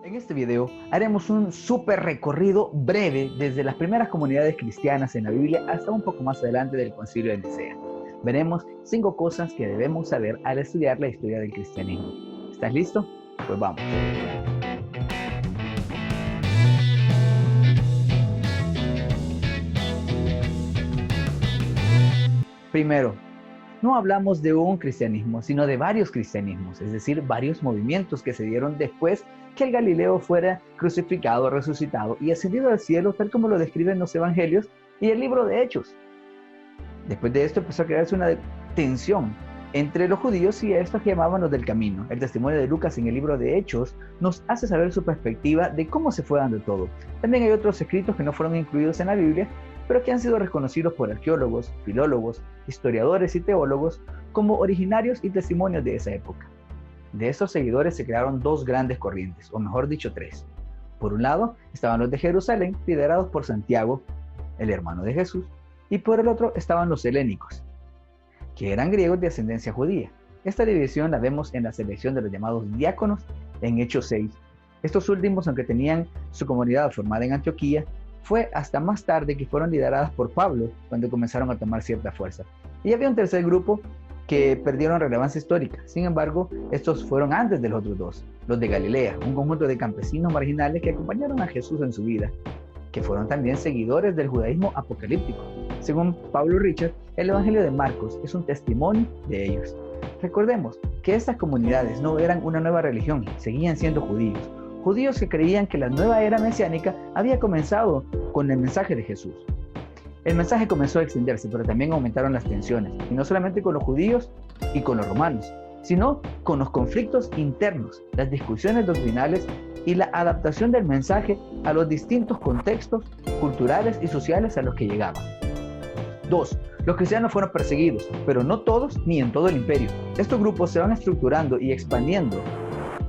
En este video haremos un súper recorrido breve desde las primeras comunidades cristianas en la Biblia hasta un poco más adelante del Concilio de Nicea. Veremos 5 cosas que debemos saber al estudiar la historia del cristianismo. ¿Estás listo? Pues vamos. Primero, no hablamos de un cristianismo, sino de varios cristianismos, es decir, varios movimientos que se dieron después que el Galileo fuera crucificado, resucitado y ascendido al cielo, tal como lo describen los evangelios y el libro de Hechos. Después de esto empezó a crearse una tensión entre los judíos y estos que llamaban los del camino. El testimonio de Lucas en el libro de Hechos nos hace saber su perspectiva de cómo se fue dando todo. También hay otros escritos que no fueron incluidos en la Biblia, pero que han sido reconocidos por arqueólogos, filólogos, historiadores y teólogos como originarios y testimonios de esa época. De estos seguidores se crearon 2 grandes corrientes, o mejor dicho 3. Por un lado estaban los de Jerusalén, liderados por Santiago, el hermano de Jesús, y por el otro estaban los helénicos, que eran griegos de ascendencia judía. Esta división la vemos en la selección de los llamados diáconos en Hechos 6. Estos últimos, aunque tenían su comunidad formada en Antioquía, fue hasta más tarde que fueron lideradas por Pablo cuando comenzaron a tomar cierta fuerza. Y había un tercer grupo que perdieron relevancia histórica. Sin embargo, estos fueron antes de los otros 2, los de Galilea, un conjunto de campesinos marginales que acompañaron a Jesús en su vida, que fueron también seguidores del judaísmo apocalíptico. Según Pablo Richard, el Evangelio de Marcos es un testimonio de ellos. Recordemos que estas comunidades no eran una nueva religión, seguían siendo judíos que creían que la nueva era mesiánica había comenzado con el mensaje de Jesús. El mensaje comenzó a extenderse, pero también aumentaron las tensiones, y no solamente con los judíos y con los romanos, sino con los conflictos internos, las discusiones doctrinales y la adaptación del mensaje a los distintos contextos culturales y sociales a los que llegaban. 2. Los cristianos fueron perseguidos, pero no todos ni en todo el imperio. Estos grupos se van estructurando y expandiendo,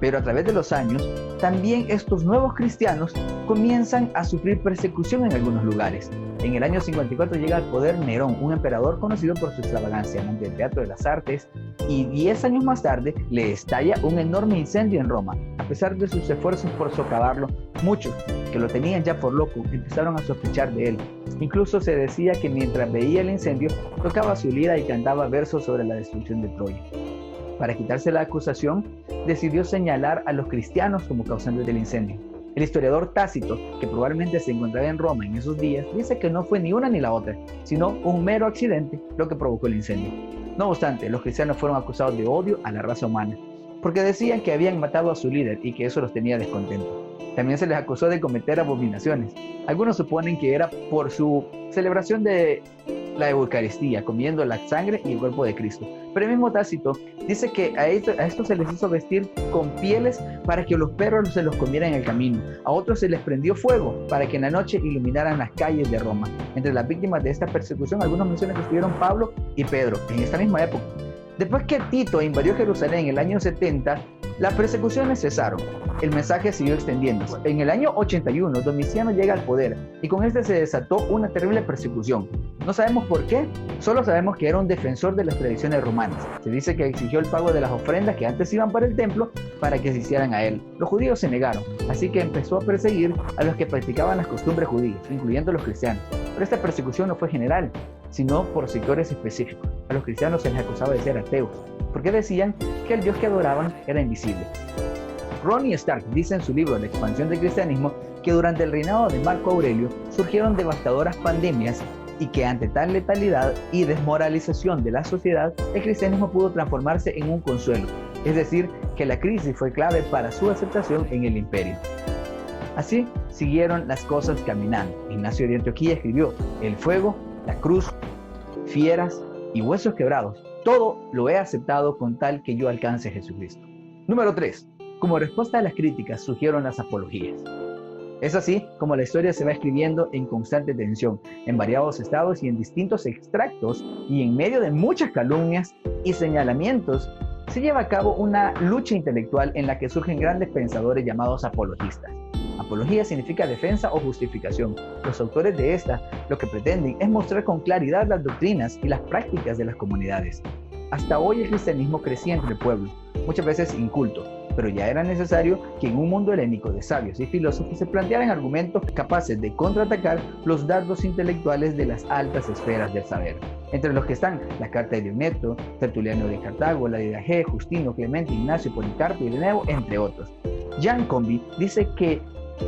pero a través de los años, también estos nuevos cristianos comienzan a sufrir persecución en algunos lugares. En el año 54 llega al poder Nerón, un emperador conocido por su extravagancia, amante del teatro, de las artes, y 10 años más tarde le estalla un enorme incendio en Roma. A pesar de sus esfuerzos por socavarlo, muchos que lo tenían ya por loco empezaron a sospechar de él. Incluso se decía que mientras veía el incendio, tocaba su lira y cantaba versos sobre la destrucción de Troya. Para quitarse la acusación, decidió señalar a los cristianos como causantes del incendio. El historiador Tácito, que probablemente se encontraba en Roma en esos días, dice que no fue ni una ni la otra, sino un mero accidente lo que provocó el incendio. No obstante, los cristianos fueron acusados de odio a la raza humana, porque decían que habían matado a su líder y que eso los tenía descontentos. También se les acusó de cometer abominaciones. Algunos suponen que era por su celebración de la Eucaristía, comiendo la sangre y el cuerpo de Cristo. Pero el mismo Tácito dice que a estos se les hizo vestir con pieles para que los perros se los comieran en el camino. A otros se les prendió fuego para que en la noche iluminaran las calles de Roma. Entre las víctimas de esta persecución, algunos mencionan que estuvieron Pablo y Pedro en esta misma época. Después que Tito invadió Jerusalén en el año 70, las persecuciones cesaron. El mensaje siguió extendiéndose. En el año 81, Domiciano llega al poder y con este se desató una terrible persecución. No sabemos por qué, solo sabemos que era un defensor de las tradiciones romanas. Se dice que exigió el pago de las ofrendas que antes iban para el templo para que se hicieran a él. Los judíos se negaron, así que empezó a perseguir a los que practicaban las costumbres judías, incluyendo a los cristianos. Pero esta persecución no fue general, sino por sectores específicos. A los cristianos se les acusaba de ser ateos, porque decían que el Dios que adoraban era invisible. Ronnie Stark dice en su libro La expansión del cristianismo que durante el reinado de Marco Aurelio surgieron devastadoras pandemias y que ante tal letalidad y desmoralización de la sociedad, el cristianismo pudo transformarse en un consuelo, es decir, que la crisis fue clave para su aceptación en el imperio. Así siguieron las cosas caminando. Ignacio de Antioquía escribió: el fuego, la cruz, fieras y huesos quebrados, todo lo he aceptado con tal que yo alcance a Jesucristo. Número 3. Como respuesta a las críticas surgieron las apologías. Es así como la historia se va escribiendo en constante tensión, en variados estados y en distintos extractos, y en medio de muchas calumnias y señalamientos, se lleva a cabo una lucha intelectual en la que surgen grandes pensadores llamados apologistas. Apología significa defensa o justificación. Los autores de esta lo que pretenden es mostrar con claridad las doctrinas y las prácticas de las comunidades. Hasta hoy el cristianismo crecía entre el pueblo, muchas veces inculto, pero ya era necesario que en un mundo helénico de sabios y filósofos se plantearan argumentos capaces de contraatacar los dardos intelectuales de las altas esferas del saber, entre los que están la Carta de Diomedo, Tertuliano de Cartago, la de G, Justino, Clemente, Ignacio, Policarpo, Ireneo, entre otros. Jan Combi dice que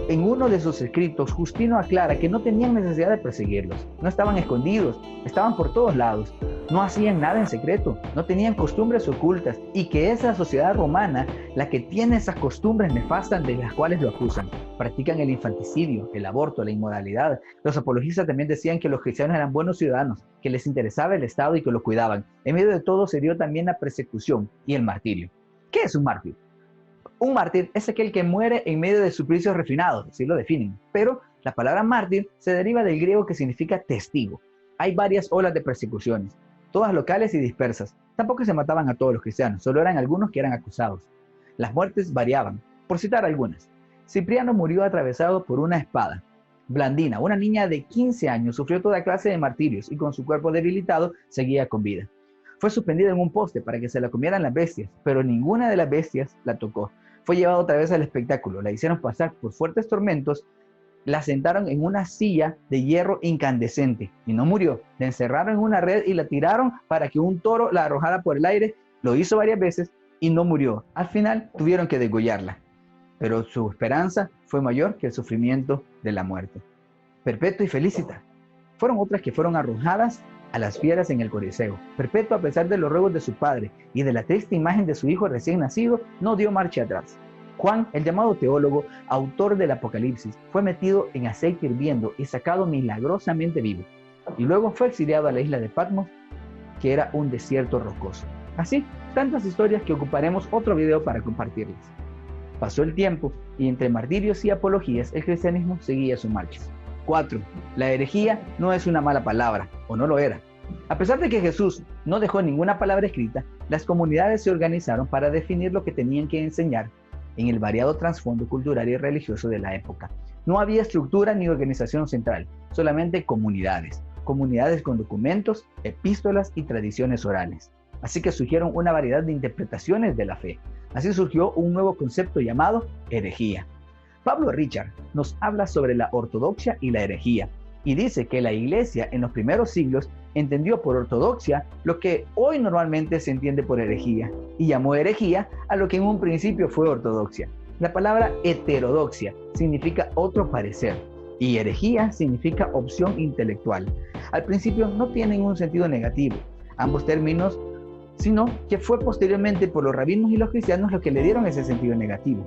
en uno de sus escritos, Justino aclara que no tenían necesidad de perseguirlos, no estaban escondidos, estaban por todos lados, no hacían nada en secreto, no tenían costumbres ocultas, y que es la sociedad romana la que tiene esas costumbres nefastas de las cuales lo acusan. Practican el infanticidio, el aborto, la inmoralidad. Los apologistas también decían que los cristianos eran buenos ciudadanos, que les interesaba el Estado y que lo cuidaban. En medio de todo se dio también la persecución y el martirio. ¿Qué es un mártir? Un mártir es aquel que muere en medio de suplicios refinados, así lo definen. Pero la palabra mártir se deriva del griego que significa testigo. Hay varias olas de persecuciones, todas locales y dispersas. Tampoco se mataban a todos los cristianos, solo eran algunos que eran acusados. Las muertes variaban, por citar algunas. Cipriano murió atravesado por una espada. Blandina, una niña de 15 años, sufrió toda clase de martirios y con su cuerpo debilitado seguía con vida. Fue suspendida en un poste para que se la comieran las bestias, pero ninguna de las bestias la tocó. Fue llevada otra vez al espectáculo, la hicieron pasar por fuertes tormentos, la sentaron en una silla de hierro incandescente y no murió. La encerraron en una red y la tiraron para que un toro la arrojara por el aire. Lo hizo varias veces y no murió. Al final tuvieron que degollarla, pero su esperanza fue mayor que el sufrimiento de la muerte. Perpetua y Felicita fueron otras que fueron arrojadas a las fieras en el Coliseo. Perpetua, a pesar de los ruegos de su padre y de la triste imagen de su hijo recién nacido, no dio marcha atrás. Juan, el llamado teólogo, autor del Apocalipsis, fue metido en aceite hirviendo y sacado milagrosamente vivo. Y luego fue exiliado a la isla de Patmos, que era un desierto rocoso. Así, tantas historias que ocuparemos otro video para compartirlas. Pasó el tiempo y entre martirios y apologías el cristianismo seguía su marcha. 4. La herejía no es una mala palabra, o no lo era. A pesar de que Jesús no dejó ninguna palabra escrita, las comunidades se organizaron para definir lo que tenían que enseñar en el variado trasfondo cultural y religioso de la época. No había estructura ni organización central, solamente comunidades con documentos, epístolas y tradiciones orales. Así que surgieron una variedad de interpretaciones de la fe. Así surgió un nuevo concepto llamado herejía. Pablo Richard nos habla sobre la ortodoxia y la herejía, y dice que la iglesia en los primeros siglos entendió por ortodoxia lo que hoy normalmente se entiende por herejía, y llamó herejía a lo que en un principio fue ortodoxia. La palabra heterodoxia significa otro parecer, y herejía significa opción intelectual. Al principio no tienen un sentido negativo, ambos términos, sino que fue posteriormente por los rabinos y los cristianos los que le dieron ese sentido negativo.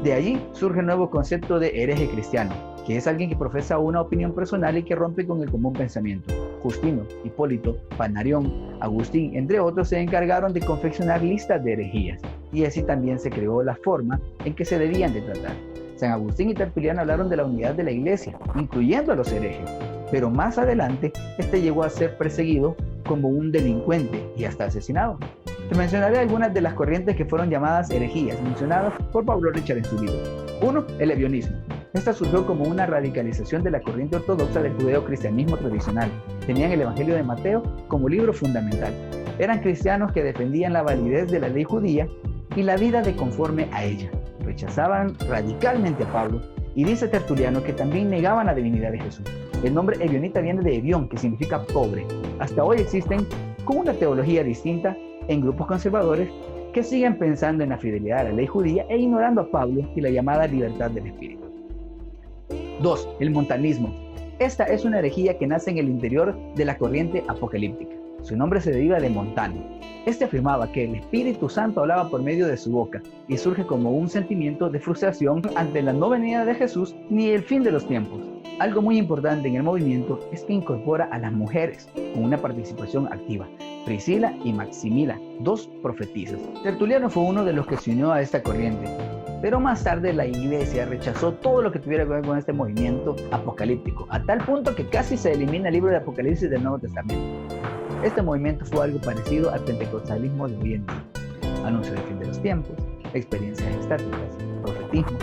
De allí surge el nuevo concepto de hereje cristiano, que es alguien que profesa una opinión personal y que rompe con el común pensamiento. Justino, Hipólito, Panarión, Agustín, entre otros, se encargaron de confeccionar listas de herejías, y así también se creó la forma en que se debían de tratar. San Agustín y Tertuliano hablaron de la unidad de la iglesia, incluyendo a los herejes, pero más adelante este llegó a ser perseguido como un delincuente y hasta asesinado. Te mencionaré algunas de las corrientes que fueron llamadas herejías, mencionadas por Pablo Richard en su libro. 1. El ebionismo. Esta surgió como una radicalización de la corriente ortodoxa del judeocristianismo tradicional. Tenían el Evangelio de Mateo como libro fundamental. Eran cristianos que defendían la validez de la ley judía y la vida de conforme a ella. Rechazaban radicalmente a Pablo, y dice Tertuliano que también negaban la divinidad de Jesús. El nombre ebionita viene de ebión, que significa pobre. Hasta hoy existen, con una teología distinta, en grupos conservadores que siguen pensando en la fidelidad a la ley judía e ignorando a Pablo y la llamada libertad del espíritu. 2. El montanismo. Esta es una herejía que nace en el interior de la corriente apocalíptica. Su nombre se deriva de Montano. Este afirmaba que el Espíritu Santo hablaba por medio de su boca y surge como un sentimiento de frustración ante la no venida de Jesús ni el fin de los tiempos. Algo muy importante en el movimiento es que incorpora a las mujeres con una participación activa. Priscila y Maximila, 2 profetisas. Tertuliano fue uno de los que se unió a esta corriente, pero más tarde la iglesia rechazó todo lo que tuviera que ver con este movimiento apocalíptico, a tal punto que casi se elimina el libro de Apocalipsis del Nuevo Testamento. Este movimiento fue algo parecido al pentecostalismo de hoy en día. Anuncio del fin de los tiempos, experiencias estáticas, profetismo,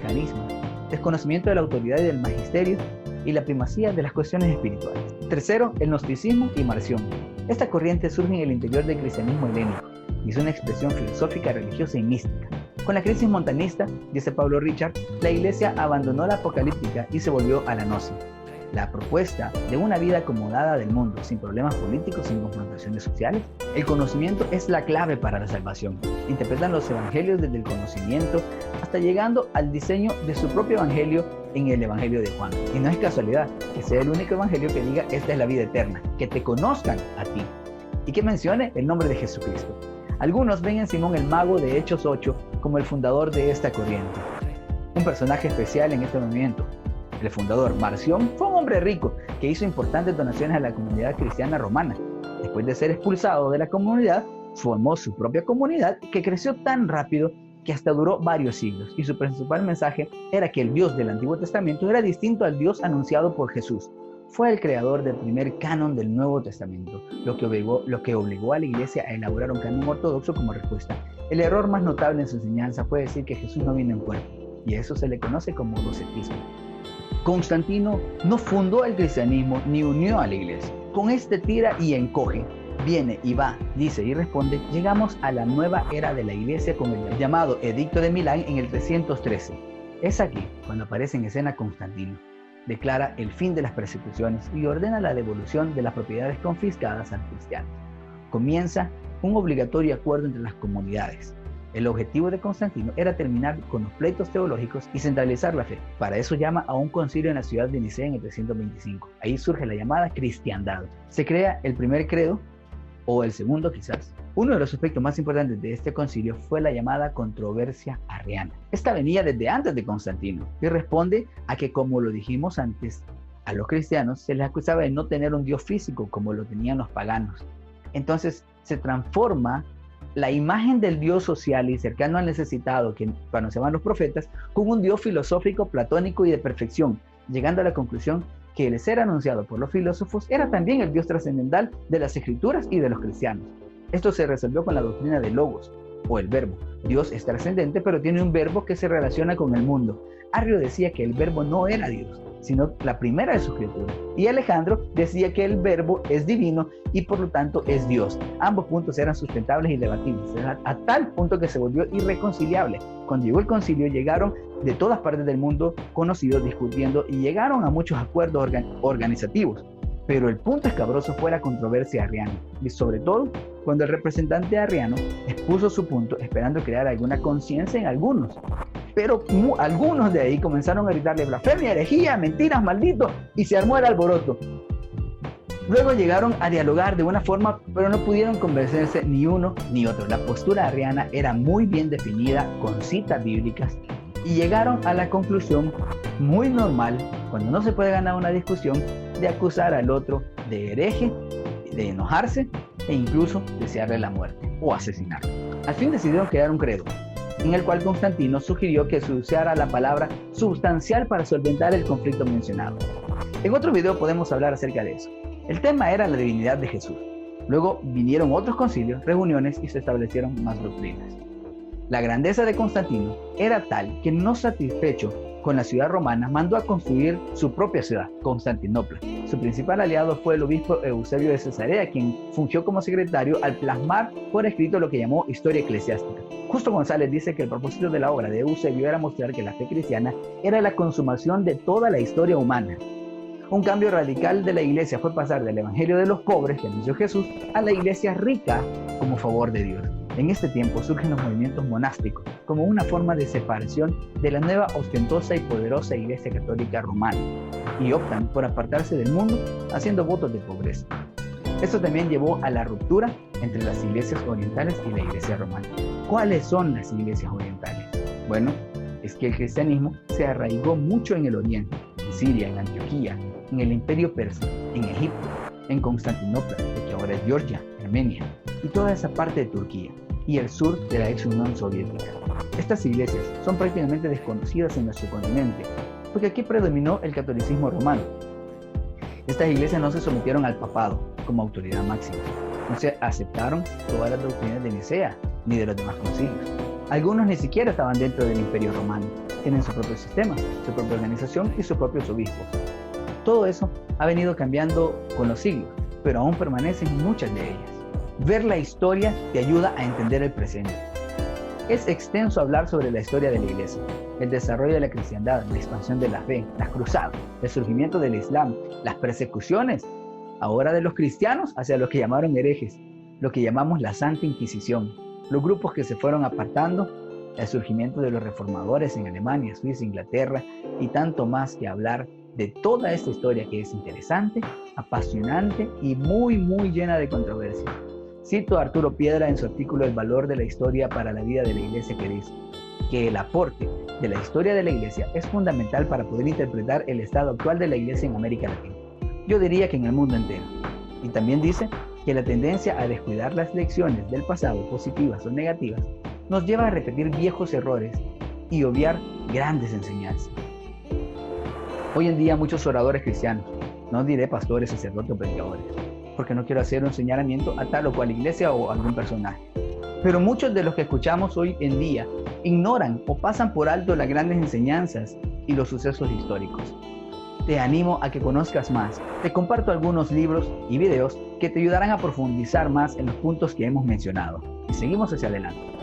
carisma, desconocimiento de la autoridad y del magisterio y la primacía de las cuestiones espirituales. 3. El gnosticismo y Marción. Esta corriente surge en el interior del cristianismo helénico y es una expresión filosófica, religiosa y mística. Con la crisis montanista, dice Pablo Richard, la iglesia abandonó la apocalíptica y se volvió a la gnosis. La propuesta de una vida acomodada del mundo, sin problemas políticos, sin confrontaciones sociales. El conocimiento es la clave para la salvación. Interpretan los evangelios desde el conocimiento hasta llegando al diseño de su propio evangelio en el evangelio de Juan. Y no es casualidad que sea el único evangelio que diga esta es la vida eterna, que te conozcan a ti y que mencione el nombre de Jesucristo. Algunos ven en Simón el mago de Hechos 8 como el fundador de esta corriente, un personaje especial en este movimiento. El fundador, Marción, fue un hombre rico que hizo importantes donaciones a la comunidad cristiana romana. Después de ser expulsado de la comunidad, formó su propia comunidad que creció tan rápido que hasta duró varios siglos, y su principal mensaje era que el Dios del Antiguo Testamento era distinto al Dios anunciado por Jesús. Fue el creador del primer canon del Nuevo Testamento, lo que obligó a la iglesia a elaborar un canon ortodoxo como respuesta. El error más notable en su enseñanza fue decir que Jesús no vino en cuerpo, y a eso se le conoce como docetismo. Constantino no fundó el cristianismo ni unió a la iglesia. Con este tira y encoge, viene y va, dice y responde, llegamos a la nueva era de la iglesia con el llamado Edicto de Milán en el 313. Es aquí cuando aparece en escena Constantino. Declara el fin de las persecuciones y ordena la devolución de las propiedades confiscadas a los cristianos. Comienza un obligatorio acuerdo entre las comunidades. El objetivo de Constantino era terminar con los pleitos teológicos y centralizar la fe. Para eso llama a un concilio en la ciudad de Nicea en el 325. Ahí surge la llamada cristiandad. Se crea el primer credo, o el segundo quizás. Uno de los aspectos más importantes de este concilio fue la llamada controversia arriana. Esta venía desde antes de Constantino y responde a que, como lo dijimos antes, a los cristianos se les acusaba de no tener un Dios físico como lo tenían los paganos. Entonces se transforma la imagen del Dios social y cercano al necesitado que anunciaban los profetas con un Dios filosófico, platónico y de perfección, llegando a la conclusión que el ser anunciado por los filósofos era también el Dios trascendental de las Escrituras y de los cristianos. Esto se resolvió con la doctrina del Logos, o el verbo. Dios es trascendente, pero tiene un verbo que se relaciona con el mundo. Arrio decía que el verbo no era Dios, sino la primera de sus criaturas. Y Alejandro decía que el verbo es divino y por lo tanto es Dios. Ambos puntos eran sustentables y debatibles, a tal punto que se volvió irreconciliable. Cuando llegó el concilio, llegaron de todas partes del mundo conocidos discutiendo y llegaron a muchos acuerdos organizativos. Pero el punto escabroso fue la controversia arriana, y sobre todo cuando el representante arriano expuso su punto esperando crear alguna conciencia en algunos. Pero algunos de ahí comenzaron a gritarle blasfemia, herejía, mentiras, maldito, y se armó el alboroto. Luego llegaron a dialogar de una forma, pero no pudieron convencerse ni uno ni otro. La postura arriana era muy bien definida con citas bíblicas y llegaron a la conclusión muy normal, cuando no se puede ganar una discusión, de acusar al otro de hereje, de enojarse e incluso desearle la muerte o asesinarlo. Al fin decidieron crear un credo, en el cual Constantino sugirió que se usara la palabra sustancial para solventar el conflicto mencionado. En otro video podemos hablar acerca de eso. El tema era la divinidad de Jesús. Luego vinieron otros concilios, reuniones y se establecieron más doctrinas. La grandeza de Constantino era tal que, no satisfecho con la ciudad romana, mandó a construir su propia ciudad, Constantinopla. Su principal aliado fue el obispo Eusebio de Cesarea, quien fungió como secretario al plasmar por escrito lo que llamó historia eclesiástica. Justo González dice que el propósito de la obra de Eusebio era mostrar que la fe cristiana era la consumación de toda la historia humana. Un cambio radical de la iglesia fue pasar del evangelio de los pobres que anunció Jesús a la iglesia rica como favor de Dios. En este tiempo surgen los movimientos monásticos como una forma de separación de la nueva ostentosa y poderosa iglesia católica romana y optan por apartarse del mundo haciendo votos de pobreza. Esto también llevó a la ruptura entre las iglesias orientales y la iglesia romana. ¿Cuáles son las iglesias orientales? Bueno, es que el cristianismo se arraigó mucho en el oriente, en Siria, en Antioquía, en el imperio persa, en Egipto, en Constantinopla, que ahora es Georgia, Armenia, y toda esa parte de Turquía y el sur de la ex Unión Soviética. Estas iglesias son prácticamente desconocidas en nuestro continente, porque aquí predominó el catolicismo romano. Estas iglesias no se sometieron al papado como autoridad máxima, no se aceptaron todas las doctrinas de Nicea ni de los demás concilios. Algunos ni siquiera estaban dentro del imperio romano, tienen su propio sistema, su propia organización y sus propios obispos. Todo eso ha venido cambiando con los siglos, pero aún permanecen muchas de ellas. Ver la historia te ayuda a entender el presente. Es extenso hablar sobre la historia de la Iglesia, el desarrollo de la cristiandad, la expansión de la fe, las cruzadas, el surgimiento del Islam, las persecuciones, ahora de los cristianos hacia los que llamaron herejes, lo que llamamos la Santa Inquisición, los grupos que se fueron apartando, el surgimiento de los reformadores en Alemania, Suiza, Inglaterra y tanto más que hablar de toda esta historia que es interesante, apasionante y muy llena de controversia. Cito a Arturo Piedra en su artículo El valor de la historia para la vida de la Iglesia, que dice que el aporte de la historia de la Iglesia es fundamental para poder interpretar el estado actual de la Iglesia en América Latina. Yo diría que en el mundo entero. Y también dice que la tendencia a descuidar las lecciones del pasado, positivas o negativas, nos lleva a repetir viejos errores y obviar grandes enseñanzas. Hoy en día muchos oradores cristianos, no diré pastores, sacerdotes o predicadores, porque no quiero hacer un señalamiento a tal o cual iglesia o algún personaje, pero muchos de los que escuchamos hoy en día ignoran o pasan por alto las grandes enseñanzas y los sucesos históricos. Te animo a que conozcas más. Te comparto algunos libros y videos que te ayudarán a profundizar más en los puntos que hemos mencionado. Y seguimos hacia adelante.